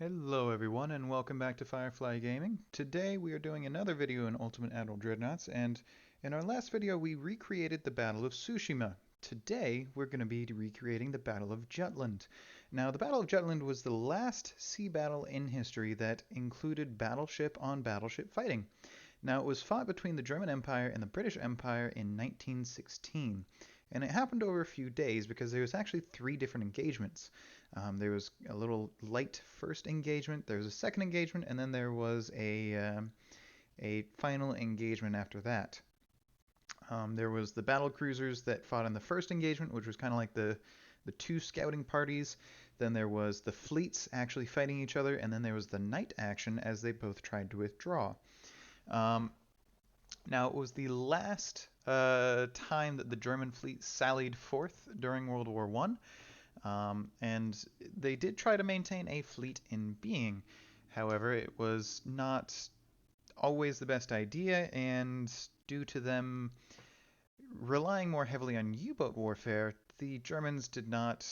Hello everyone and welcome back to Firefly Gaming. Today we are doing another video in Ultimate Admiral Dreadnoughts, and in our last video we recreated the Battle of Tsushima. Today we're going to be recreating the Battle of Jutland. Now the Battle of Jutland was the last sea battle in history that included battleship on battleship fighting. Now it was fought between the German Empire and the British Empire in 1916. And it happened over a few days because there was actually three different engagements. There was a little light first engagement, there was a second engagement, and then there was a final engagement after that. There was the battle cruisers that fought in the first engagement, which was kind of like the two scouting parties. Then there was the fleets actually fighting each other, and then there was the night action as they both tried to withdraw. Um, Now, it was the last time that the German fleet sallied forth during World War One, and they did try to maintain a fleet in being. However, it was not always the best idea, and due to them relying more heavily on U-boat warfare, the Germans did not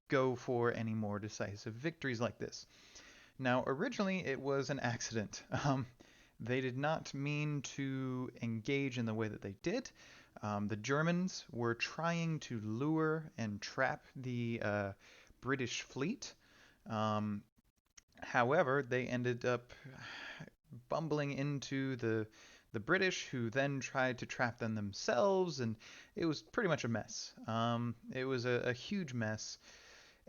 go for any more decisive victories like this. Now, originally it was an accident. They did not mean to engage in the way that they did. The Germans were trying to lure and trap the British fleet. Um, However, they ended up bumbling into the British, who then tried to trap them themselves, and it was pretty much a mess. It was a huge mess,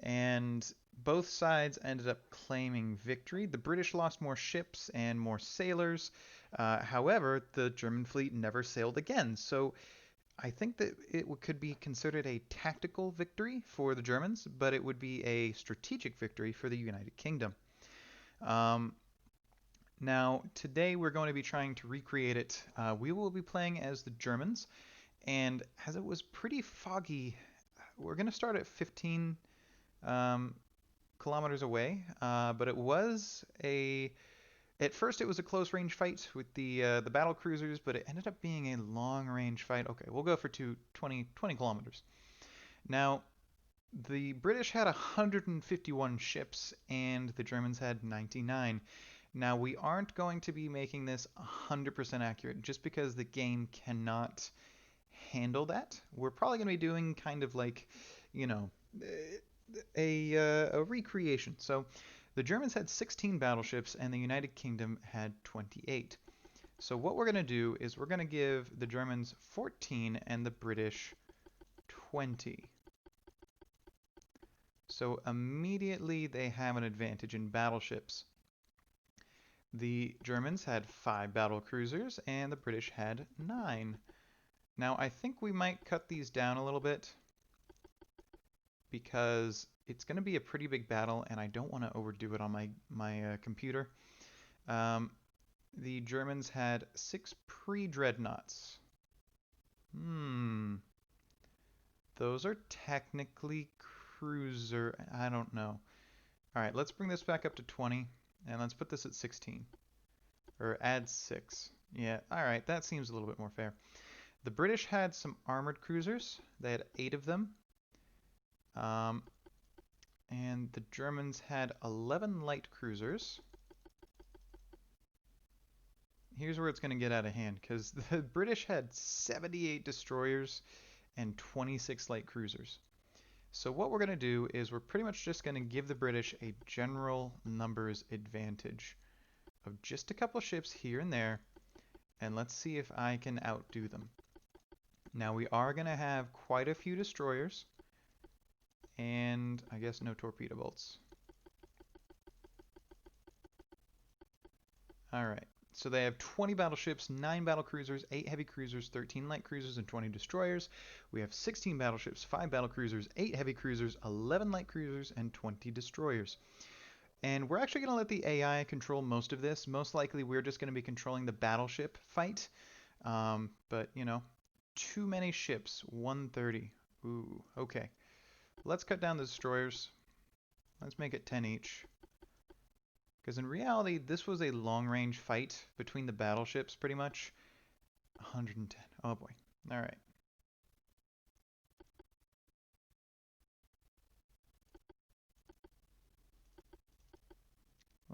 and both sides ended up claiming victory. The British lost more ships and more sailors. However, the German fleet never sailed again. So I think that it could be considered a tactical victory for the Germans, but it would be a strategic victory for the United Kingdom. Um, Now, today we're going to be trying to recreate it. We will be playing as the Germans, and as it was pretty foggy, we're going to start at 15 um, kilometers away, but it was a at first it was a close range fight with the battle cruisers, but it ended up being a long range fight. Okay, we'll go for 20 kilometers. Now, the British had 151 ships and the Germans had 99. Now, we aren't going to be making this 100% accurate just because the game cannot handle that. We're probably going to be doing kind of like, you know, a recreation. So the Germans had 16 battleships and the United Kingdom had 28. So what we're going to do is we're going to give the Germans 14 and the British 20. So immediately they have an advantage in battleships. The Germans had 5 battle cruisers and the British had 9. Now I think we might cut these down a little bit because it's going to be a pretty big battle and I don't want to overdo it on my computer. Um, the Germans had 6 pre-dreadnoughts. Hmm. Those are technically cruiser. I don't know. All right, let's bring this back up to 20 and let's put this at 16. Or add 6. Yeah, all right, that seems a little bit more fair. The British had some armored cruisers. They had 8 of them. Um, and the Germans had 11 light cruisers. Here's where it's going to get out of hand because the British had 78 destroyers and 26 light cruisers. So what we're going to do is we're pretty much just going to give the British a general numbers advantage of just a couple ships here and there, and let's see if I can outdo them. Now we are going to have quite a few destroyers, and I guess no torpedo bolts. Alright, so they have 20 battleships, 9 battle cruisers, 8 heavy cruisers, 13 light cruisers, and 20 destroyers. We have 16 battleships, 5 battle cruisers, 8 heavy cruisers, 11 light cruisers, and 20 destroyers. And we're actually going to let the AI control most of this. Most likely we're just going to be controlling the battleship fight. But, you know, too many ships, 130. Ooh, okay. Let's cut down the destroyers. Let's make it 10 each. Because in reality, this was a long-range fight between the battleships, pretty much. 110. Oh boy. All right.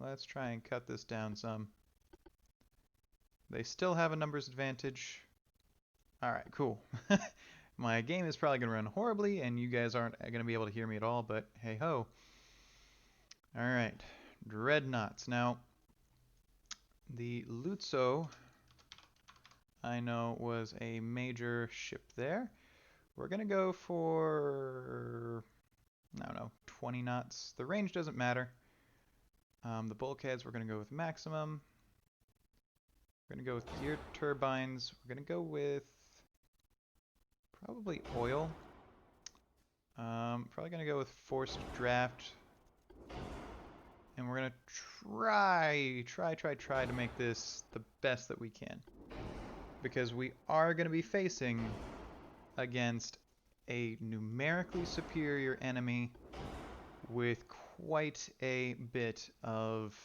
Let's try and cut this down some. They still have a numbers advantage. Alright, cool. My game is probably going to run horribly, and you guys aren't going to be able to hear me at all, but hey ho. Alright, Dreadnoughts. Now, the Lutzo, I know, was a major ship there. We're going to go for, I don't know, 20 knots. The range doesn't matter. The bulkheads, we're going to go with maximum. We're going to go with geared turbines. We're going to go with probably oil. Probably going to go with forced draft. And we're going to try to make this the best that we can. Because we are going to be facing against a numerically superior enemy with quite a bit of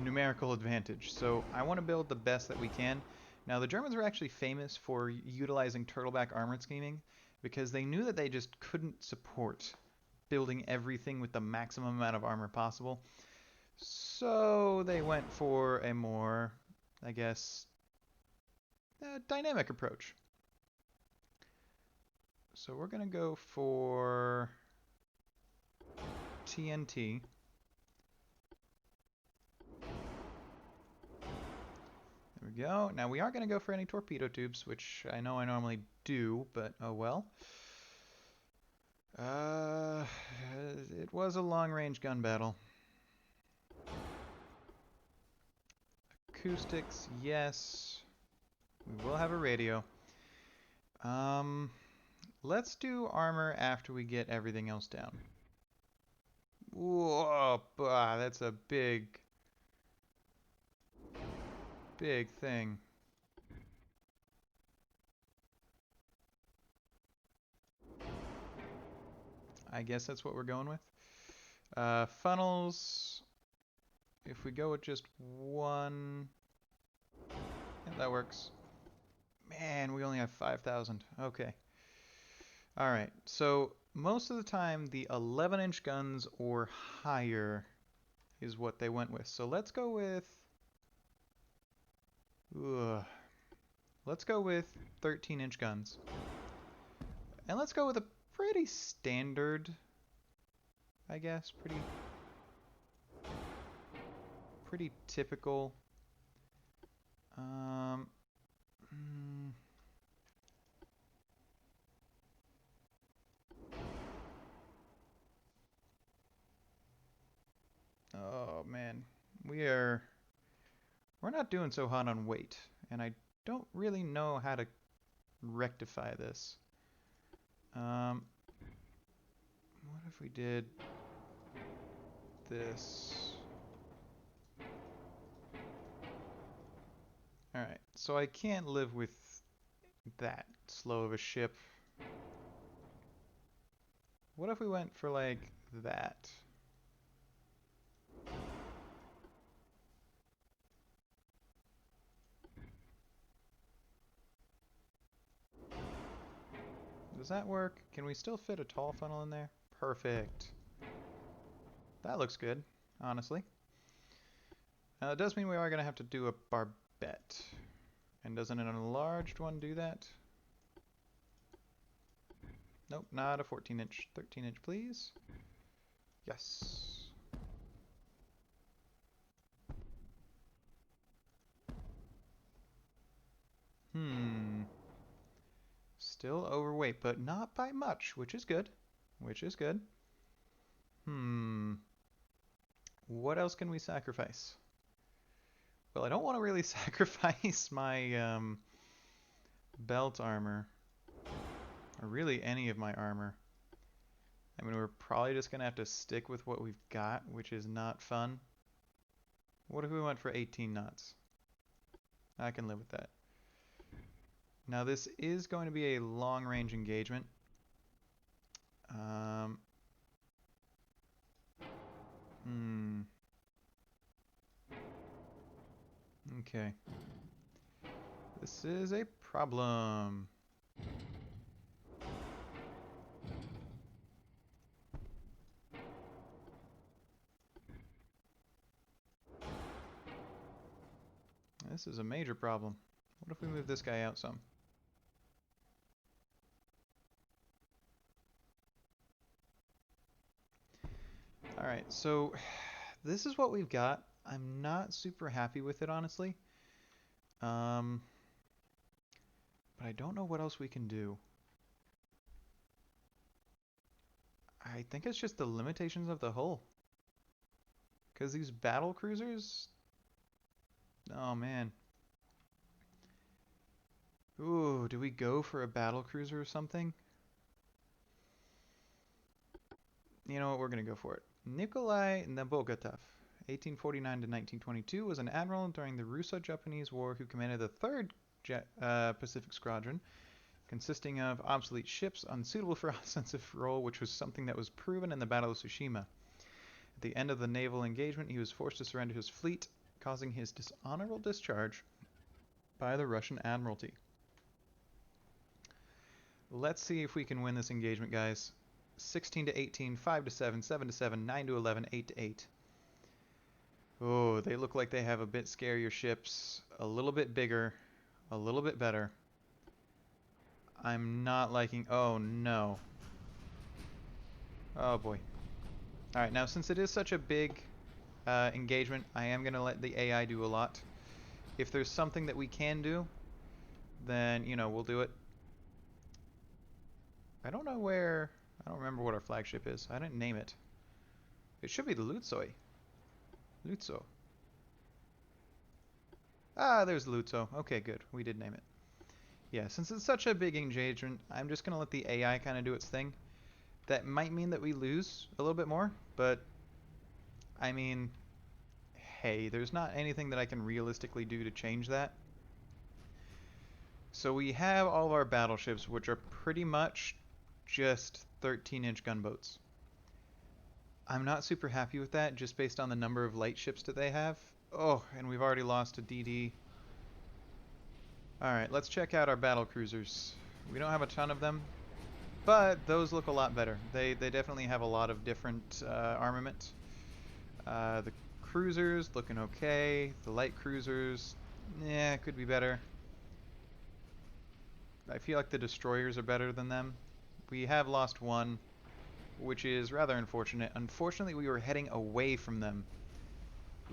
numerical advantage. So I want to build the best that we can. Now the Germans were actually famous for utilizing turtleback armored scheming because they knew that they just couldn't support building everything with the maximum amount of armor possible. So they went for a more, I guess, dynamic approach. So we're going to go for TNT. There we go. Now we aren't going to go for any torpedo tubes, which I know I normally do, but oh well. It was a long-range gun battle. Acoustics, yes. We will have a radio. Let's do armor after we get everything else down. Whoa, that's a big thing. I guess that's what we're going with. Funnels, if we go with just one, yeah, that works. Man, we only have 5,000. Okay. Alright, so most of the time the 11-inch guns or higher is what they went with. So let's go with... let's go with 13-inch guns. And let's go with a pretty standard, I guess, pretty typical. Oh man, we're not doing so hot on weight, and I don't really know how to rectify this. What if we did this? Alright, so I can't live with that slow of a ship. What if we went for like that? Does that work? Can we still fit a tall funnel in there? Perfect. That looks good, honestly. It does mean we are going to have to do a barbette. And doesn't an enlarged one do that? Nope, not a 14-inch. 13-inch, please. Yes. Still overweight, but not by much, which is good. What else can we sacrifice? Well, I don't want to really sacrifice my belt armor. Or really any of my armor. I mean, we're probably just going to have to stick with what we've got, which is not fun. What if we went for 18 knots? I can live with that. Now this is going to be a long-range engagement. Okay. This is a problem. This is a major problem. What if we move this guy out some? Alright, so this is what we've got. I'm not super happy with it, honestly. But I don't know what else we can do. I think it's just the limitations of the hull. Because these battle cruisers... Oh, man. Ooh, do we go for a battle cruiser or something? You know what, we're going to go for it. Nikolai Nabokov, 1849 to 1922, was an admiral during the Russo-Japanese War who commanded the 3rd Pacific Squadron, consisting of obsolete ships unsuitable for offensive role, which was something that was proven in the Battle of Tsushima. At the end of the naval engagement, he was forced to surrender his fleet, causing his dishonorable discharge by the Russian Admiralty. Let's see if we can win this engagement, guys. 16 to 18, 5 to 7, 7 to 7, 9 to 11, 8 to 8. Oh, they look like they have a bit scarier ships, a little bit bigger, a little bit better. I'm not liking... Oh, no. Oh, boy. Alright, now since it is such a big engagement, I am going to let the AI do a lot. If there's something that we can do, then, you know, we'll do it. I don't know where... I don't remember what our flagship is. I didn't name it. It should be the Lutsoi. Lutso. Ah, there's Lutso. Okay, good. We did name it. Yeah, since it's such a big engagement, I'm just going to let the AI kind of do its thing. That might mean that we lose a little bit more, but I mean, hey, there's not anything that I can realistically do to change that. So we have all of our battleships, which are pretty much just 13-inch gunboats. I'm not super happy with that, just based on the number of light ships that they have. Oh, and we've already lost a DD. Alright, let's check out our battle cruisers. We don't have a ton of them, but those look a lot better. They definitely have a lot of different armament. The cruisers looking okay. The light cruisers, yeah, could be better. I feel like the destroyers are better than them. We have lost one, which is rather unfortunate. Unfortunately, we were heading away from them.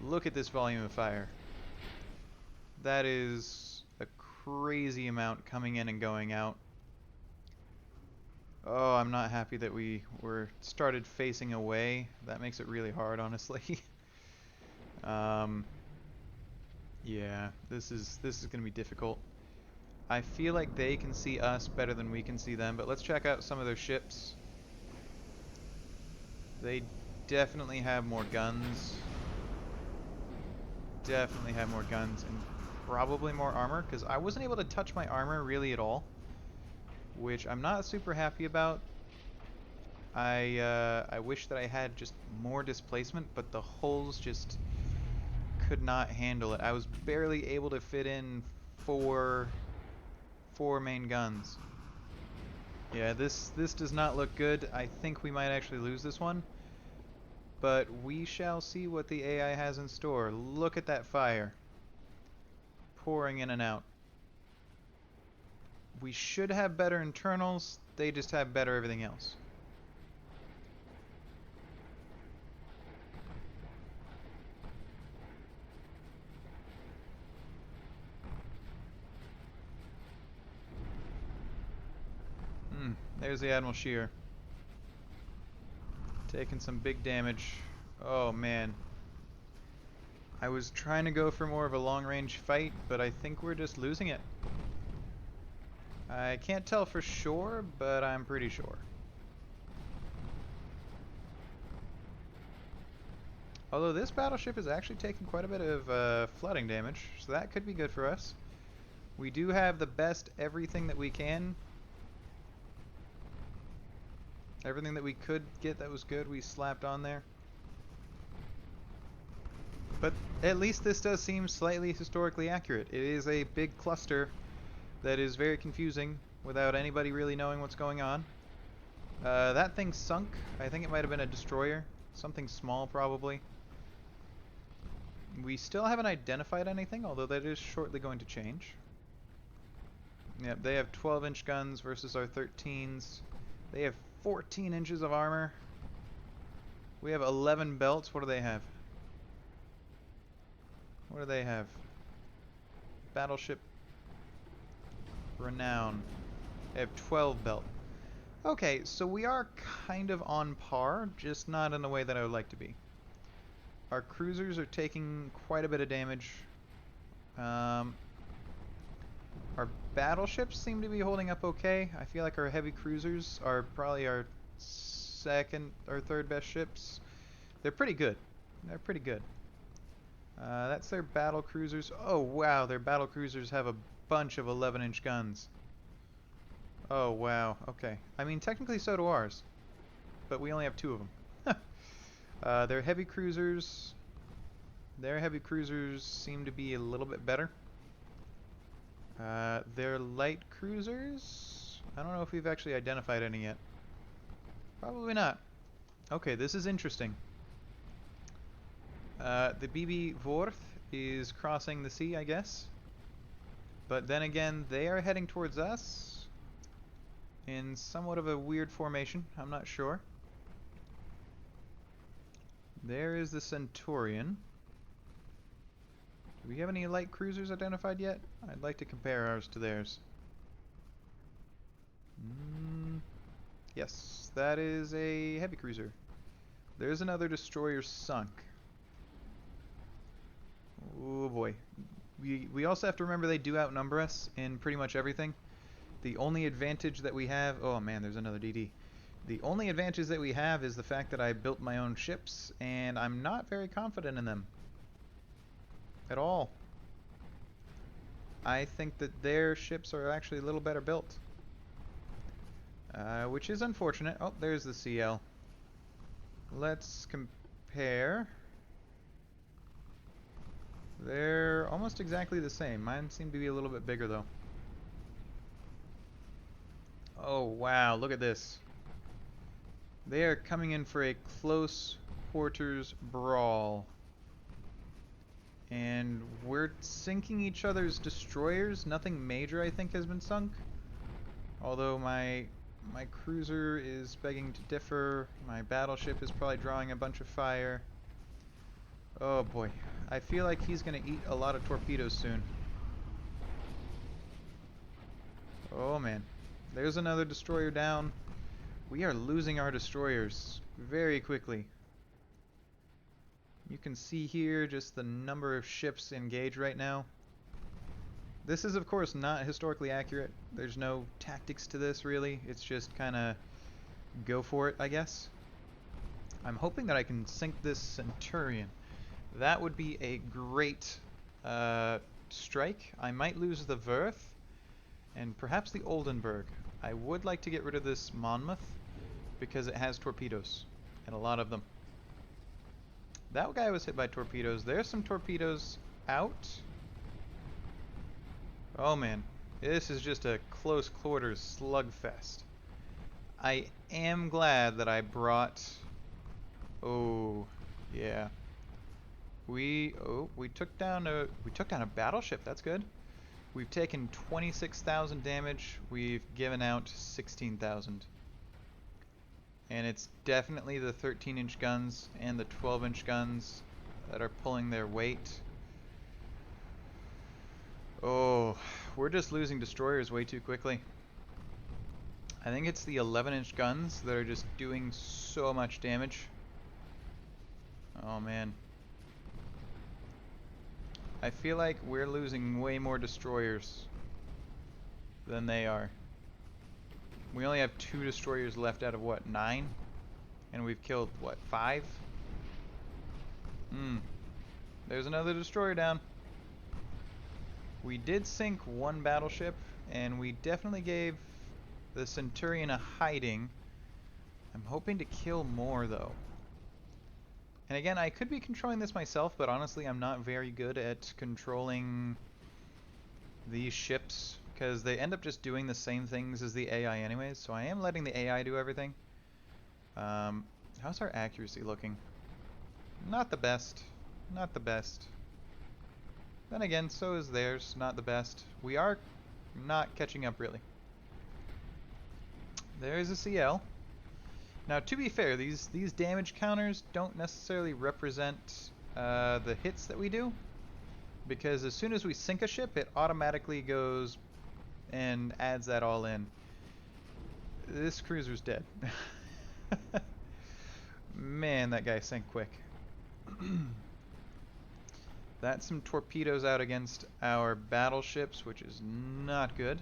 Look at this volume of fire. That is a crazy amount coming in and going out. Oh, I'm not happy that we started facing away. That makes it really hard, honestly. Yeah, this is going to be difficult. I feel like they can see us better than we can see them, but let's check out some of their ships. They definitely have more guns. Definitely have more guns and probably more armor, because I wasn't able to touch my armor really at all, which I'm not super happy about. I wish that I had just more displacement, but the hulls just could not handle it. I was barely able to fit in four main guns. Yeah, this does not look good. I think we might actually lose this one. But we shall see what the AI has in store. Look at that fire. Pouring in and out. We should have better internals. They just have better everything else. There's the Admiral Shear. Taking some big damage. Oh man. I was trying to go for more of a long-range fight, but I think we're just losing it. I can't tell for sure, but I'm pretty sure. Although this battleship is actually taking quite a bit of flooding damage, so that could be good for us. We do have the best everything that we can. Everything that we could get that was good, we slapped on there. But at least this does seem slightly historically accurate. It is a big cluster that is very confusing without anybody really knowing what's going on. That thing sunk. I think it might have been a destroyer. Something small, probably. We still haven't identified anything, although that is shortly going to change. Yep, they have 12-inch guns versus our 13s. They have 14 inches of armor. We have 11 belts. What do they have? What do they have? Battleship Renown. They have 12 belt. Okay, so we are kind of on par, just not in the way that I would like to be. Our cruisers are taking quite a bit of damage. Our battleships seem to be holding up okay. I feel like our heavy cruisers are probably our second or third best ships. They're pretty good. They're pretty good. That's their battle cruisers. Oh wow, their battle cruisers have a bunch of 11-inch guns. Oh wow, okay. I mean, technically so do ours, but we only have 2 of them. Their heavy cruisers seem to be a little bit better. Their light cruisers, I don't know if we've actually identified any yet. Probably not. Okay, this is interesting. The BB Vorth is crossing the sea, I guess. But then again, they are heading towards us in somewhat of a weird formation. I'm not sure. There is the Centurion. Do we have any light cruisers identified yet? I'd like to compare ours to theirs. Yes, that is a heavy cruiser. There's another destroyer sunk. Oh boy. We also have to remember they do outnumber us in pretty much everything. The only advantage that we have... Oh man, there's another DD. The only advantage that we have is the fact that I built my own ships, and I'm not very confident in them. At all. I think that their ships are actually a little better built. Which is unfortunate. Oh, there's the CL. Let's compare. They're almost exactly the same. Mine seem to be a little bit bigger though. Oh wow, look at this. They are coming in for a close quarters brawl. And we're sinking each other's destroyers. Nothing major, I think, has been sunk. Although my cruiser is begging to differ. My battleship is probably drawing a bunch of fire. Oh boy. I feel like he's going to eat a lot of torpedoes soon. Oh man. There's another destroyer down. We are losing our destroyers very quickly. You can see here just the number of ships engaged right now. This is of course not historically accurate. There's no tactics to this really. It's just kind of go for it, I guess. I'm hoping that I can sink this Centurion. That would be a great strike. I might lose the Verth and perhaps the Oldenburg. I would like to get rid of this Monmouth because it has torpedoes, and a lot of them. That guy was hit by torpedoes. There's some torpedoes out. Oh man, this is just a close quarters slugfest. I am glad that I brought... Oh, yeah. We took down a battleship. That's good. We've taken 26,000 damage. We've given out 16,000. And it's definitely the 13-inch guns and the 12-inch guns that are pulling their weight. Oh, we're just losing destroyers way too quickly. I think it's the 11-inch guns that are just doing so much damage. Oh man. I feel like we're losing way more destroyers than they are. We only have 2 destroyers left out of what, 9? And we've killed what, 5? There's another destroyer down. We did sink 1 battleship, and we definitely gave the Centurion a hiding. I'm hoping to kill more though. And again, I could be controlling this myself, but honestly I'm not very good at controlling these ships, because they end up just doing the same things as the AI anyways, so I am letting the AI do everything. How's our accuracy looking? Not the best. Not the best. Then again, so is theirs. Not the best. We are not catching up, really. There's a CL. Now, to be fair, these damage counters don't necessarily represent the hits that we do, because as soon as we sink a ship, it automatically goes and adds that all in. This cruiser's dead. Man, that guy sank quick. That's some torpedoes out against our battleships, which is not good.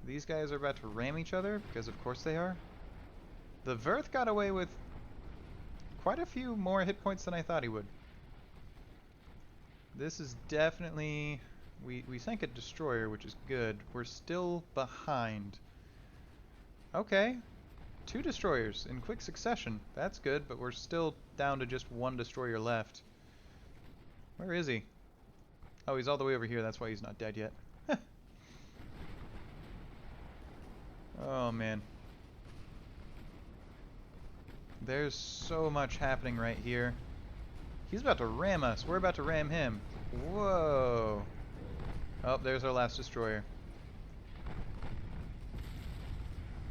These guys are about to ram each other, because of course they are. The Verth got away with quite a few more hit points than I thought he would. This is definitely... We sank a destroyer, which is good. We're still behind. Okay. 2 destroyers in quick succession. That's good, but we're still down to just 1 destroyer left. Where is he? Oh, he's all the way over here. That's why he's not dead yet. Oh, man. There's so much happening right here. He's about to ram us. We're about to ram him. Whoa. Oh, there's our last destroyer.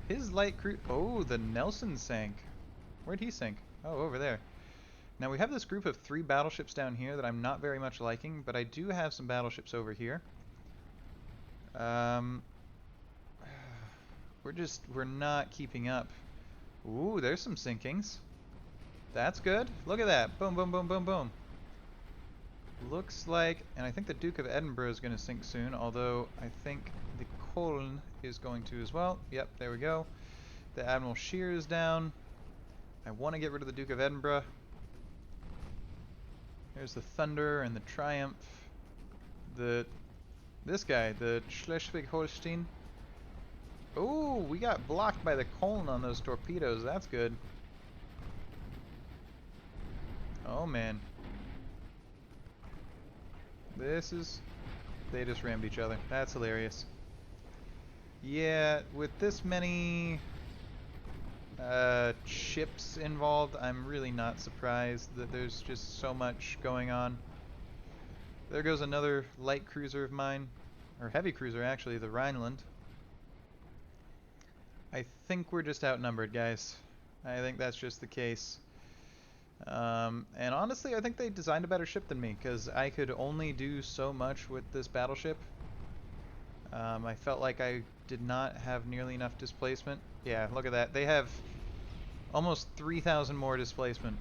His light crew... Oh, the Nelson sank. Where'd he sink? Oh, over there. Now we have this group of 3 battleships down here that I'm not very much liking, but I do have some battleships over here. We're not keeping up. Ooh, there's some sinkings. That's good. Look at that. Boom, boom, boom, boom, boom. Looks like, and I think the Duke of Edinburgh is going to sink soon, although I think the Colne is going to as well. Yep, there we go. The Admiral Shear is down. I want to get rid of the Duke of Edinburgh. There's the Thunder and the Triumph. This guy, the Schleswig-Holstein. Oh, we got blocked by the Colne on those torpedoes. That's good. Oh, man. This is... They just rammed each other. That's hilarious. Yeah, with this many ships involved, I'm really not surprised that there's just so much going on. There goes another light cruiser of mine. Or heavy cruiser, actually, the Rhineland. I think we're just outnumbered, guys. I think that's just the case. And honestly, I think they designed a better ship than me, because I could only do so much with this battleship. I felt like I did not have nearly enough displacement. Yeah, look at that. They have almost 3,000 more displacement,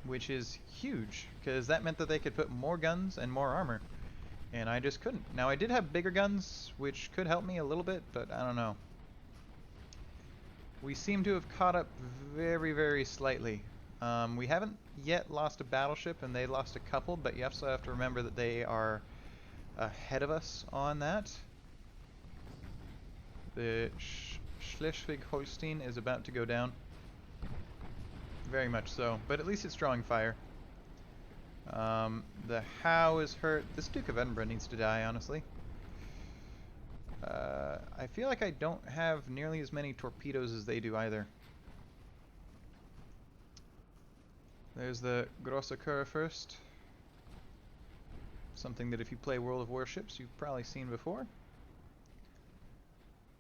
which is huge, because that meant that they could put more guns and more armor. And I just couldn't. Now, I did have bigger guns, which could help me a little bit, but I don't know. We seem to have caught up very, very slightly. We haven't yet lost a battleship, and they lost a couple, but you also have to remember that they are ahead of us on that. The Schleswig-Holstein is about to go down. Very much so, but at least it's drawing fire. The Howe is hurt. This Duke of Edinburgh needs to die, honestly. I feel like I don't have nearly as many torpedoes as they do either. There's the Grosse Kurre first. Something that if you play World of Warships, you've probably seen before.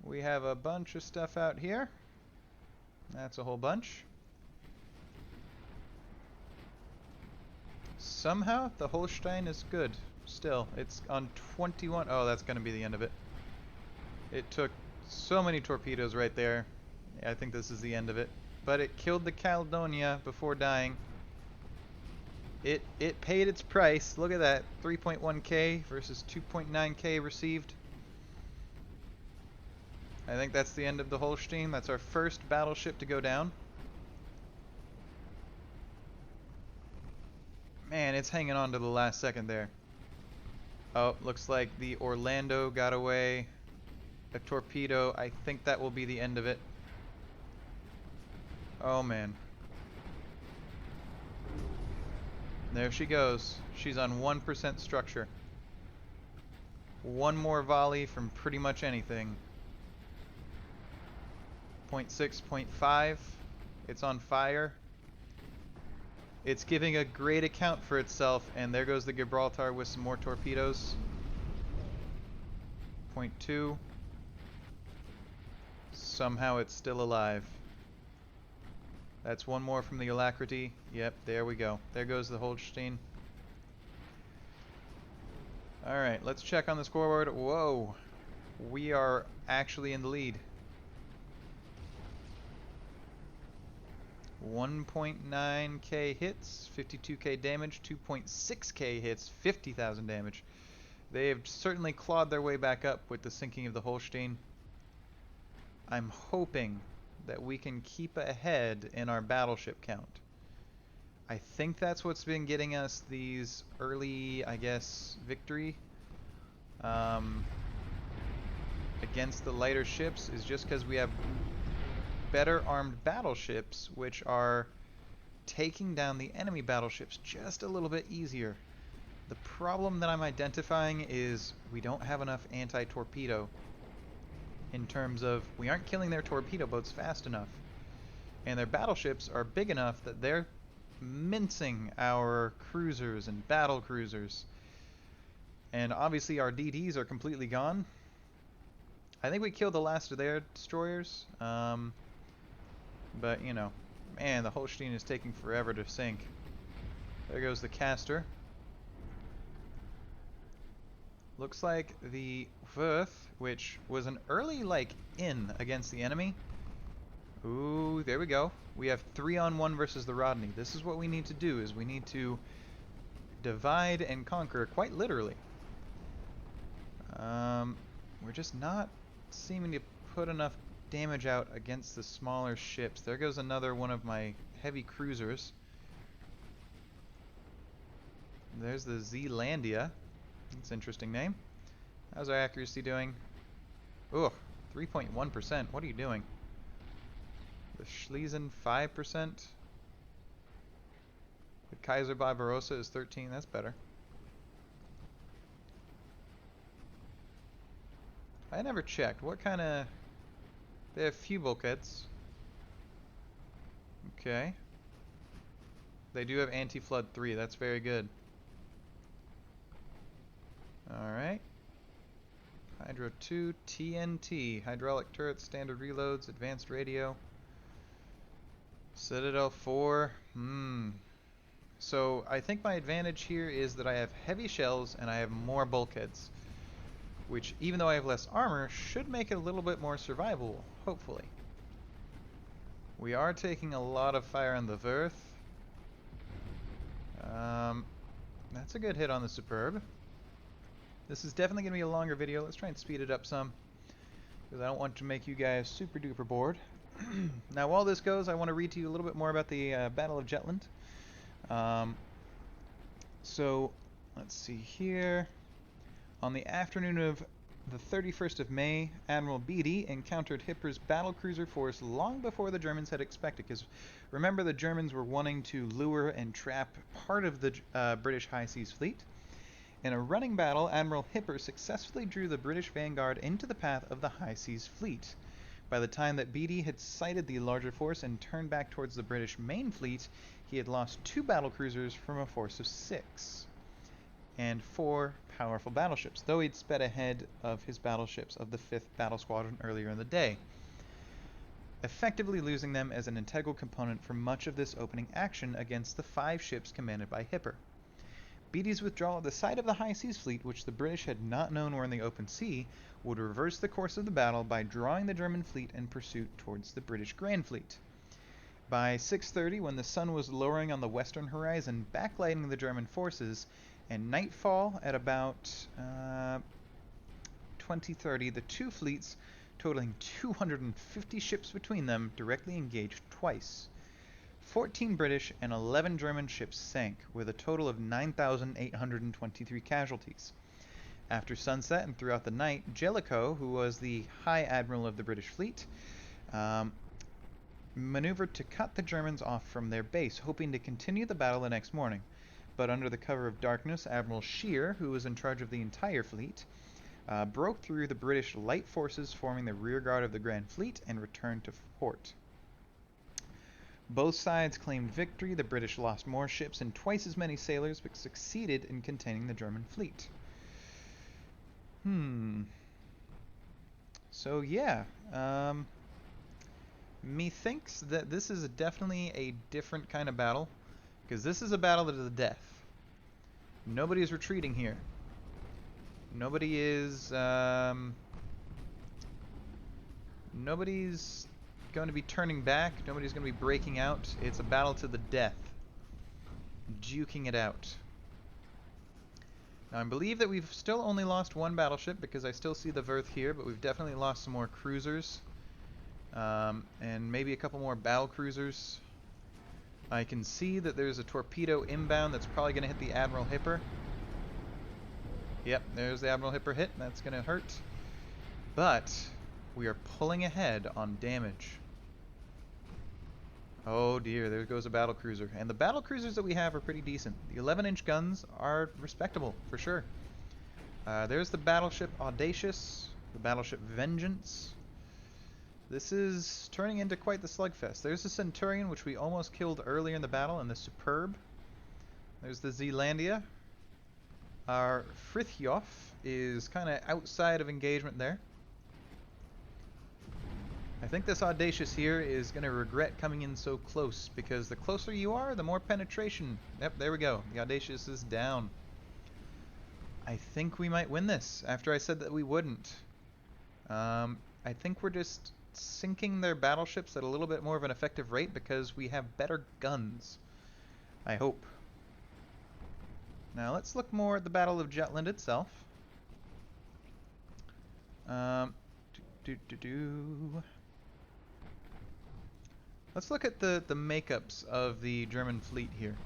We have a bunch of stuff out here. That's a whole bunch. Somehow, the Holstein is good. Still, it's on 21. Oh, that's going to be the end of it. It took so many torpedoes right there. I think this is the end of it. But it killed the Caledonia before dying. It paid its price. Look at that. 3.1k versus 2.9k received. I think that's the end of the Holstein. That's our first battleship to go down. Man, it's hanging on to the last second there. Oh, looks like the Orlando got away. A torpedo. I think that will be the end of it. Oh, man. There she goes. She's on 1% structure. One more volley from pretty much anything. 0.6, 0.5. It's on fire. It's giving a great account for itself, and there goes the Gibraltar with some more torpedoes. Point 2. Somehow it's still alive. That's one more from the Alacrity. Yep, there we go. There goes the Holstein. Alright, let's check on the scoreboard. Whoa! We are actually in the lead. 1.9k hits, 52k damage, 2.6k hits, 50,000 damage. They have certainly clawed their way back up with the sinking of the Holstein. I'm hoping that we can keep ahead in our battleship count. I think that's what's been getting us these early, I guess, victory against the lighter ships, is just because we have better armed battleships, which are taking down the enemy battleships just a little bit easier. The problem that I'm identifying is we don't have enough anti-torpedo, in terms of we aren't killing their torpedo boats fast enough, and their battleships are big enough that they're mincing our cruisers and battle cruisers. And obviously our DDs are completely gone. I think we killed the last of their destroyers, but you know, man, the Holstein is taking forever to sink. There goes the caster. Looks like the Worth, which was an early, like, in against the enemy. Ooh, there we go. We have 3-on-1 versus the Rodney. This is what we need to do, is we need to divide and conquer, quite literally. We're just not seeming to put enough damage out against the smaller ships. There goes another one of my heavy cruisers. There's the Zealandia. That's an interesting name. How's our accuracy doing? Ugh, 3.1%. What are you doing? The Schlesien, 5%. The Kaiser Barbarossa is 13. That's better. I never checked. What kind of... They have few bulkheads. Okay. They do have anti-flood 3. That's very good. Alright. Hydro 2, TNT. Hydraulic turrets, standard reloads, advanced radio. Citadel 4. So I think my advantage here is that I have heavy shells and I have more bulkheads, which, even though I have less armor, should make it a little bit more survivable, hopefully. We are taking a lot of fire on the Worth. That's a good hit on the Superb. This is definitely going to be a longer video. Let's try and speed it up some, because I don't want to make you guys super duper bored. Now, while this goes, I want to read to you a little bit more about the Battle of Jutland. So, let's see here. On the afternoon of the 31st of May, Admiral Beatty encountered Hipper's battlecruiser force long before the Germans had expected, because remember, the Germans were wanting to lure and trap part of the British High Seas Fleet. In a running battle, Admiral Hipper successfully drew the British vanguard into the path of the High Seas Fleet. By the time that Beatty had sighted the larger force and turned back towards the British main fleet, he had lost 2 battlecruisers from a force of 6. And 4 powerful battleships, though he'd sped ahead of his battleships of the 5th Battle Squadron earlier in the day, effectively losing them as an integral component for much of this opening action against the 5 ships commanded by Hipper. Beatty's withdrawal at the sight of the High Seas Fleet, which the British had not known were in the open sea, would reverse the course of the battle by drawing the German fleet in pursuit towards the British Grand Fleet. By 6:30, when the sun was lowering on the western horizon, backlighting the German forces, and nightfall at about 20:30, the 2 fleets, totaling 250 ships between them, directly engaged twice. 14 British and 11 German ships sank, with a total of 9,823 casualties. After sunset and throughout the night, Jellicoe, who was the High Admiral of the British fleet, maneuvered to cut the Germans off from their base, hoping to continue the battle the next morning. But under the cover of darkness, Admiral Scheer, who was in charge of the entire fleet, broke through the British light forces forming the rearguard of the Grand Fleet and returned to port. Both sides claimed victory. The British lost more ships and twice as many sailors, but succeeded in containing the German fleet. So yeah, methinks that this is definitely a different kind of battle, because this is a battle to the death. Nobody is retreating here. Nobody is, nobody's going to be turning back. Nobody's going to be breaking out. It's a battle to the death. Duking it out. Now I believe that we've still only lost one battleship, because I still see the Verth here, but we've definitely lost some more cruisers. And maybe a couple more battle cruisers. I can see that there's a torpedo inbound that's probably going to hit the Admiral Hipper. Yep, there's the Admiral Hipper hit. That's going to hurt. But we are pulling ahead on damage. Oh dear, there goes a battle cruiser. And the battle cruisers that we have are pretty decent. The 11-inch guns are respectable, for sure. There's the battleship Audacious, the battleship Vengeance. This is turning into quite the slugfest. There's the Centurion, which we almost killed earlier in the battle, and the Superb. There's the Zealandia. Our Frithjof is kind of outside of engagement there. I think this Audacious here is going to regret coming in so close, because the closer you are, the more penetration. Yep, there we go. The Audacious is down. I think we might win this, after I said that we wouldn't. I think we're just sinking their battleships at a little bit more of an effective rate because we have better guns. I hope. Now let's look more at the Battle of Jutland itself. Let's look at the makeups of the German fleet here.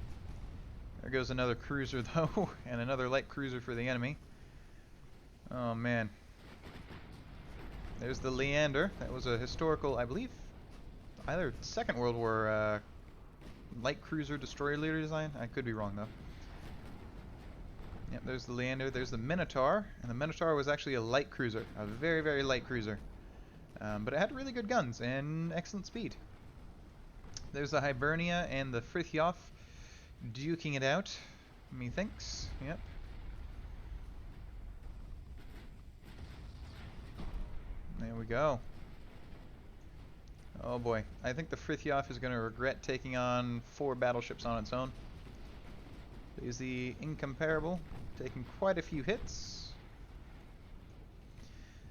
There goes another cruiser though, and another light cruiser for the enemy. Oh man. There's the Leander. That was a historical, I believe, either Second World War light cruiser destroyer leader design. I could be wrong though. Yep, there's the Leander. There's the Minotaur, and the Minotaur was actually a light cruiser, a very, very light cruiser. But it had really good guns and excellent speed. There's the Hibernia and the Frithjof duking it out, methinks. Yep. There we go. Oh boy. I think the Frithjof is going to regret taking on 4 battleships on its own. There's the Incomparable, taking quite a few hits.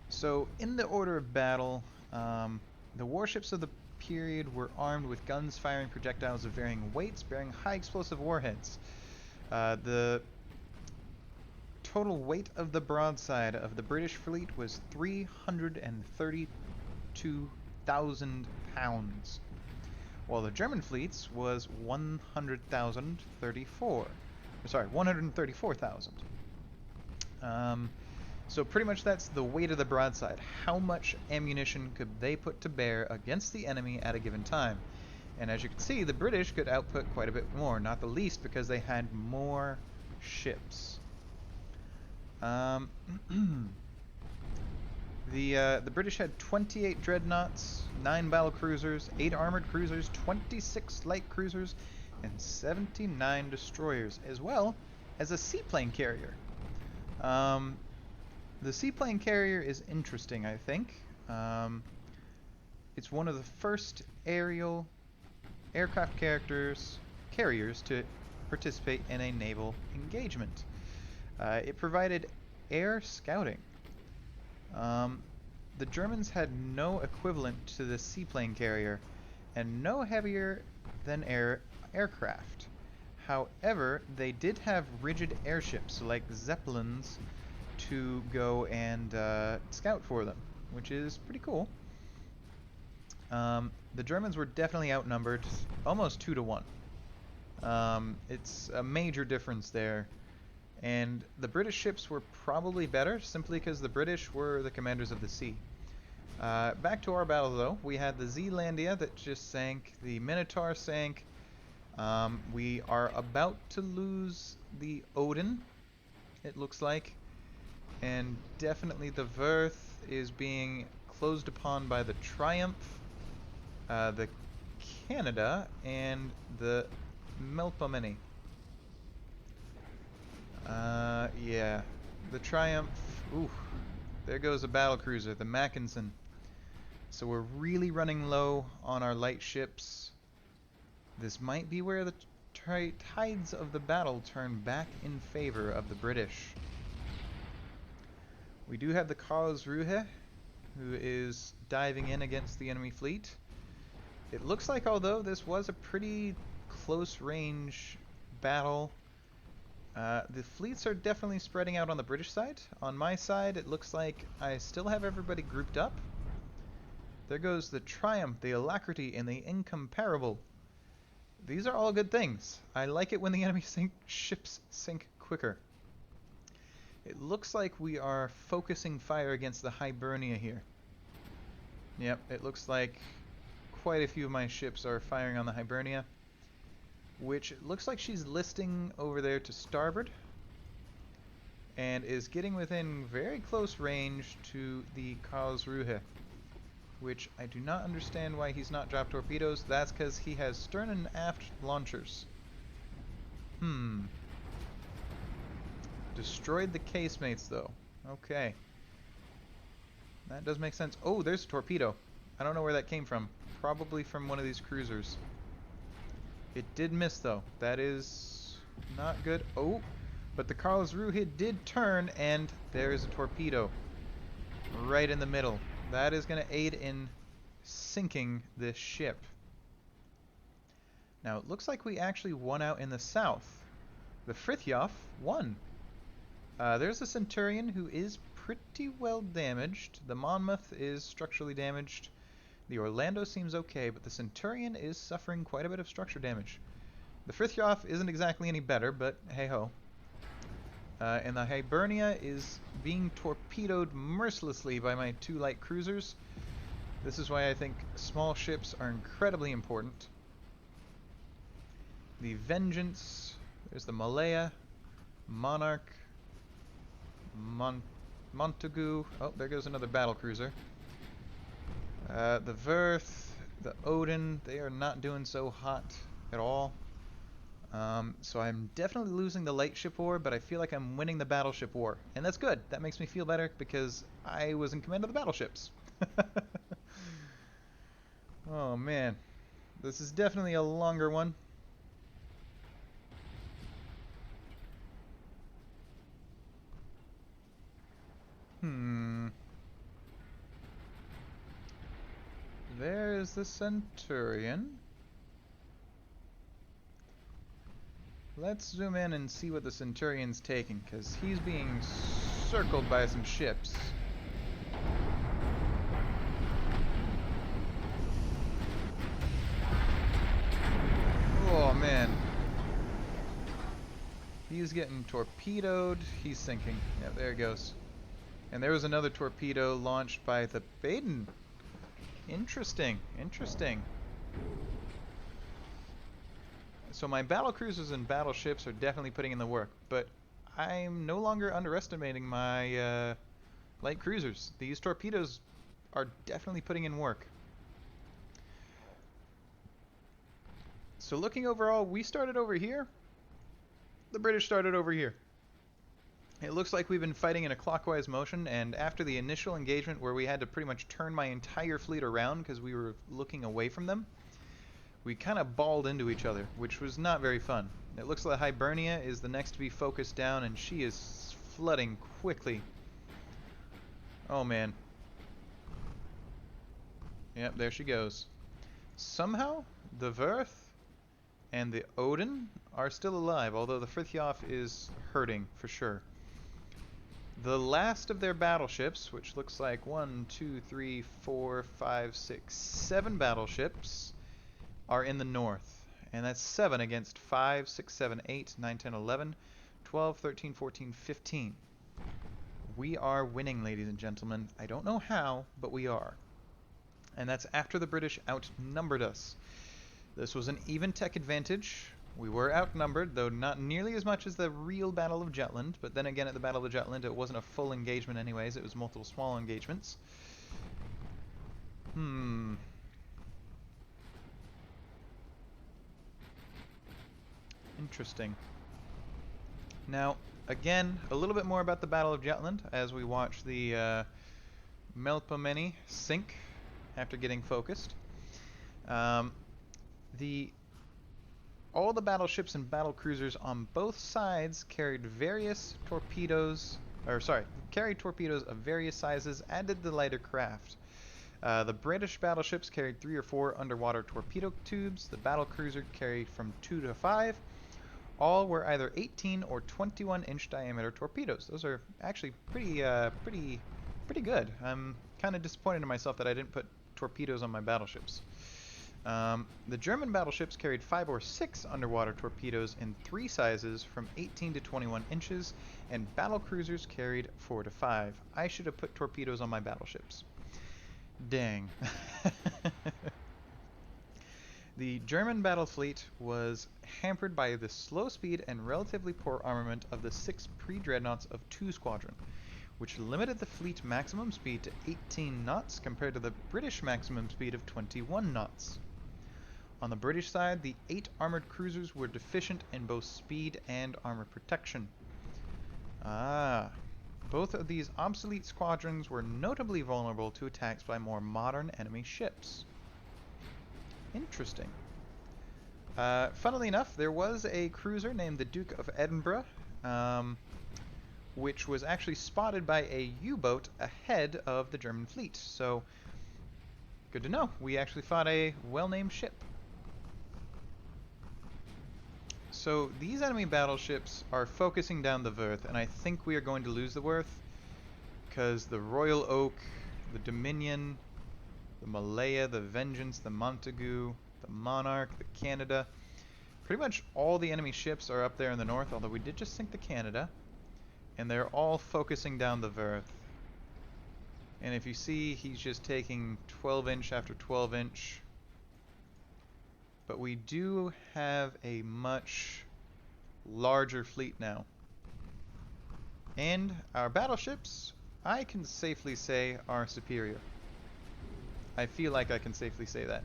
So, in the order of battle, the warships of the period were armed with guns firing projectiles of varying weights, bearing high explosive warheads. The total weight of the broadside of the British fleet was 332,000 pounds, while the German fleet's was 134,000. So pretty much that's the weight of the broadside. How much ammunition could they put to bear against the enemy at a given time? And as you can see, the British could output quite a bit more, not the least because they had more ships. The British had 28 Dreadnoughts, 9 battle cruisers, 8 armored cruisers, 26 light cruisers, and 79 destroyers, as well as a seaplane carrier. The seaplane carrier is interesting, I think. It's one of the first aerial aircraft carriers to participate in a naval engagement. It provided air scouting. The Germans had no equivalent to the seaplane carrier and no heavier than aircraft. However, they did have rigid airships like Zeppelins to go and scout for them, which is pretty cool. The Germans were definitely outnumbered, almost 2 to 1. It's a major difference there. And the British ships were probably better, simply because the British were the commanders of the sea. Back to our battle, though. We had the Zealandia that just sank. The Minotaur sank. We are about to lose the Odin, it looks like. And definitely the Verth is being closed upon by the Triumph. The Canada and the Melpomene. Yeah. The Triumph. Ooh. There goes a battle cruiser, the Mackinson. So we're really running low on our light ships. This might be where the tides of the battle turn back in favor of the British. We do have the Karlsruhe, who is diving in against the enemy fleet. It looks like, although this was a pretty close range battle, the fleets are definitely spreading out on the British side. On my side, it looks like I still have everybody grouped up. There goes the Triumph, the Alacrity, and the Incomparable. These are all good things. I like it when the enemy ships sink quicker. It looks like we are focusing fire against the Hibernia here. Yep, it looks like quite a few of my ships are firing on the Hibernia, which looks like she's listing over there to starboard and is getting within very close range to the Karlsruhe, which I do not understand why he's not dropped torpedoes. That's because he has stern and aft launchers. Destroyed the casemates, though. Okay. That does make sense. Oh, there's a torpedo. I don't know where that came from. Probably from one of these cruisers. It did miss, though. That is not good. Oh, but the Karlsruhe did turn, and there is a torpedo right in the middle. That is going to aid in sinking this ship. Now, it looks like we actually won out in the south. The Frithjof won. There's a Centurion who is pretty well damaged. The Monmouth is structurally damaged. The Orlando seems okay, but the Centurion is suffering quite a bit of structure damage. The Frithjof isn't exactly any better, but hey-ho. And the Hibernia is being torpedoed mercilessly by my two light cruisers. This is why I think small ships are incredibly important. The Vengeance, there's the Malaya, Monarch, Montagu. Oh, there goes another battle cruiser. The Verth, the Odin, they are not doing so hot at all. So I'm definitely losing the light ship war, but I feel like I'm winning the battleship war. And that's good. That makes me feel better because I was in command of the battleships. Oh man. This is definitely a longer one. There's the Centurion. Let's zoom in and see what the Centurion's taking, because he's being circled by some ships. Oh man. He's getting torpedoed. He's sinking. Yeah, there he goes. And there was another torpedo launched by the Baden. Interesting, interesting. So my battle cruisers and battleships are definitely putting in the work, but I'm no longer underestimating my light cruisers. These torpedoes are definitely putting in work. So looking overall, we started over here. The British started over here. It looks like we've been fighting in a clockwise motion, and after the initial engagement where we had to pretty much turn my entire fleet around because we were looking away from them, we kind of balled into each other, which was not very fun. It looks like Hibernia is the next to be focused down, and she is flooding quickly. Oh man. Yep, there she goes. Somehow, the Verth and the Odin are still alive, although the Frithjof is hurting for sure. The last of their battleships, which looks like 7 battleships, are in the north. And that's 7 against 5, 6, 7, 8, 9, 10, 11, 12, 13, 14, 15. We are winning, ladies and gentlemen. I don't know how, but we are. And that's after the British outnumbered us. This was an even tech advantage. We were outnumbered, though not nearly as much as the real Battle of Jutland. But then again, at the Battle of Jutland, it wasn't a full engagement anyways. It was multiple small engagements. Interesting. Now, again, a little bit more about the Battle of Jutland as we watch the Melpomene sink after getting focused. The All the battleships and battle cruisers on both sides carried carried torpedoes of various sizes, as did the lighter craft. The British battleships carried 3 or 4 underwater torpedo tubes. The battle cruiser carried from 2 to 5. All were either 18 or 21-inch diameter torpedoes. Those are actually pretty good. I'm kind of disappointed in myself that I didn't put torpedoes on my battleships. The German battleships carried 5 or 6 underwater torpedoes in 3 sizes from 18 to 21 inches, and battle cruisers carried 4 to 5. I should have put torpedoes on my battleships. Dang. The German battle fleet was hampered by the slow speed and relatively poor armament of the 6 pre-dreadnoughts of 2 Squadron, which limited the fleet maximum speed to 18 knots compared to the British maximum speed of 21 knots. On the British side, the 8 armored cruisers were deficient in both speed and armor protection. Both of these obsolete squadrons were notably vulnerable to attacks by more modern enemy ships. Interesting. Funnily enough, there was a cruiser named the Duke of Edinburgh, which was actually spotted by a U-boat ahead of the German fleet. So, good to know. We actually fought a well-named ship. So, these enemy battleships are focusing down the Worth, and I think we are going to lose the Worth, because the Royal Oak, the Dominion, the Malaya, the Vengeance, the Montagu, the Monarch, the Canada, pretty much all the enemy ships are up there in the north, although we did just sink the Canada. And they're all focusing down the Worth. And if you see, he's just taking 12-inch after 12-inch. But we do have a much larger fleet now. And our battleships, I can safely say, are superior. I feel like I can safely say that.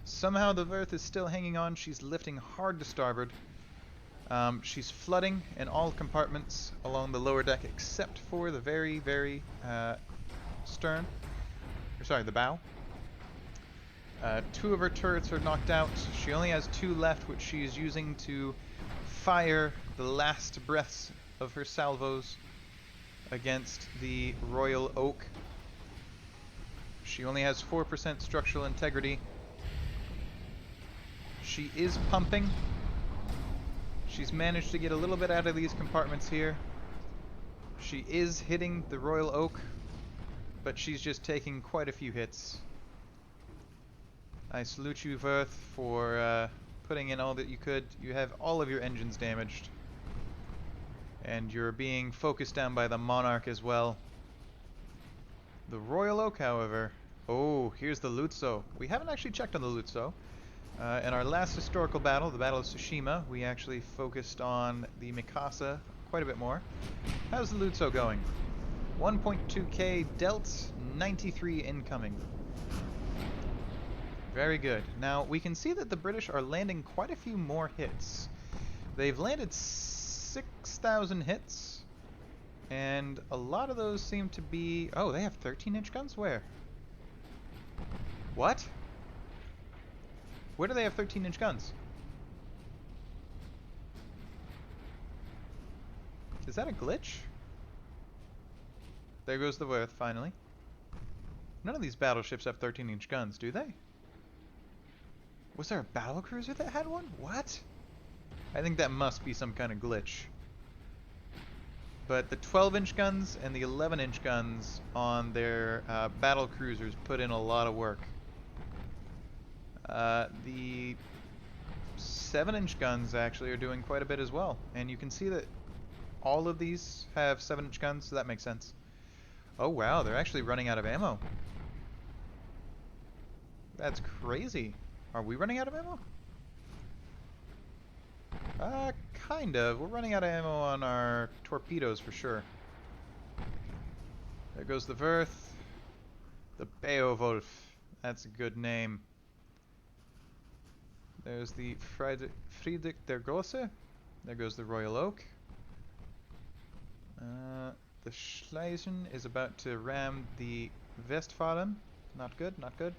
Somehow the Worth is still hanging on. She's lifting hard to starboard. She's flooding in all compartments along the lower deck except for the very stern. Sorry, the bow. 2 of her turrets are knocked out. She only has 2 left, which she is using to fire the last breaths of her salvos against the Royal Oak. She only has 4% structural integrity. She is pumping. She's managed to get a little bit out of these compartments here. She is hitting the Royal Oak, but she's just taking quite a few hits. I salute you, Worth, for putting in all that you could. You have all of your engines damaged. And you're being focused down by the Monarch as well. The Royal Oak, however... Oh, here's the Lutzo. We haven't actually checked on the Lutzo. In our last historical battle, the Battle of Tsushima, we actually focused on the Mikasa quite a bit more. How's the Lutzo going? 1.2k dealt, 93 incoming. Very good. Now, we can see that the British are landing quite a few more hits. They've landed 6,000 hits, and a lot of those seem to be... Oh, they have 13-inch guns? Where? What? Where do they have 13-inch guns? Is that a glitch? There goes the Worth, finally. None of these battleships have 13-inch guns, do they? Was there a battle cruiser that had one? What? I think that must be some kind of glitch. But the 12-inch guns and the 11-inch guns on their battle cruisers put in a lot of work. The 7-inch guns actually are doing quite a bit as well. And you can see that all of these have 7-inch guns, so that makes sense. Oh wow, they're actually running out of ammo. That's crazy. Are we running out of ammo? Kind of. We're running out of ammo on our torpedoes for sure. There goes the Worth. The Beowulf. That's a good name. There's the Friedrich der Große. There goes the Royal Oak. The Schlesien is about to ram the Westfalen. Not good, not good.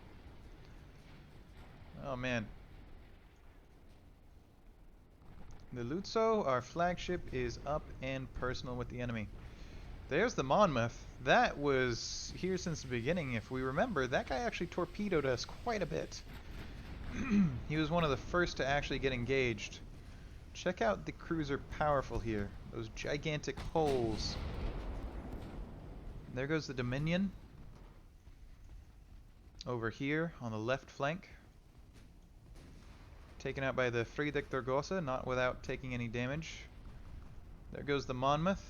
Oh man. The Lutzow, our flagship, is up and personal with the enemy. There's the Monmouth. That was here since the beginning. If we remember, that guy actually torpedoed us quite a bit. He was one of the first to actually get engaged. Check out the cruiser Powerful here. Those gigantic holes. There goes the Dominion. Over here on the left flank. Taken out by the Friedrich Dorgosa, not without taking any damage. There goes the Monmouth.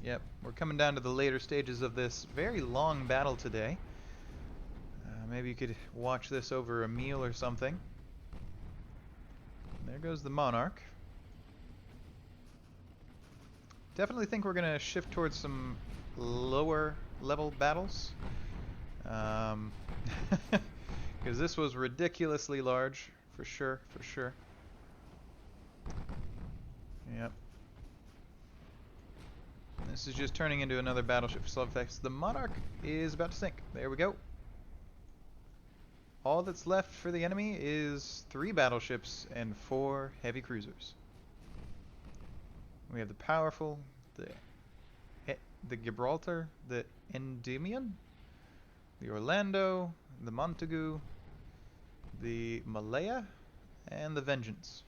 Yep, we're coming down to the later stages of this very long battle today. Maybe you could watch this over a meal or something. There goes the Monarch. Definitely think we're going to shift towards some lower level battles. Because this was ridiculously large, for sure, for sure. Yep. This is just turning into another battleship for slugfest. The Monarch is about to sink. There we go. All that's left for the enemy is 3 battleships and 4 heavy cruisers. We have the Powerful, the Gibraltar, the Endymion, the Orlando, the Montagu, the Malaya, and the Vengeance.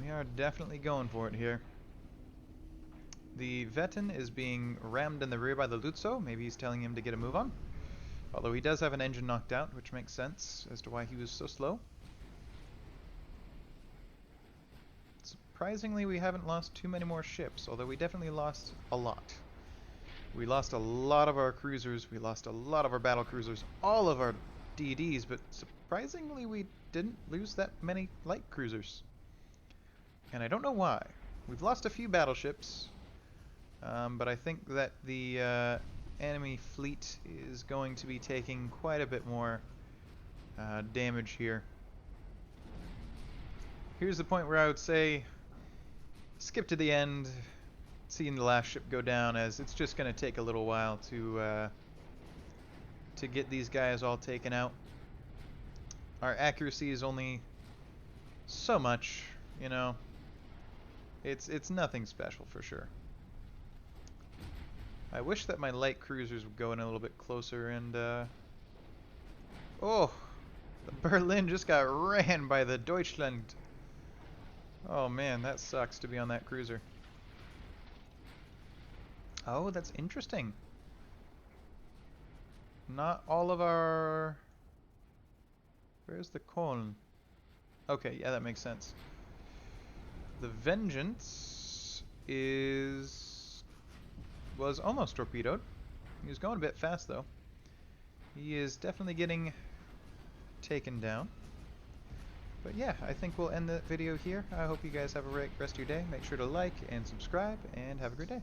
We are definitely going for it here. The Vetten is being rammed in the rear by the Lutzow. Maybe he's telling him to get a move on. Although he does have an engine knocked out, which makes sense as to why he was so slow. Surprisingly, we haven't lost too many more ships, although we definitely lost a lot. We lost a lot of our cruisers, we lost a lot of our battle cruisers, all of our DDs, but surprisingly we didn't lose that many light cruisers. And I don't know why. We've lost a few battleships, but I think that the enemy fleet is going to be taking quite a bit more damage here. Here's the point where I would say skip to the end, seeing the last ship go down, as it's just going to take a little while to get these guys all taken out. Our accuracy is only so much, you know. It's nothing special for sure. I wish that my light cruisers would go in a little bit closer and oh, the Berlin just got ran by the Deutschland. Oh man, that sucks to be on that cruiser. Oh, that's interesting. Not all of our... Where's the Köln? Okay, yeah, that makes sense. The Vengeance was almost torpedoed. He was going a bit fast though. He is definitely getting taken down. But yeah, I think we'll end the video here. I hope you guys have a great rest of your day. Make sure to like and subscribe, and have a great day.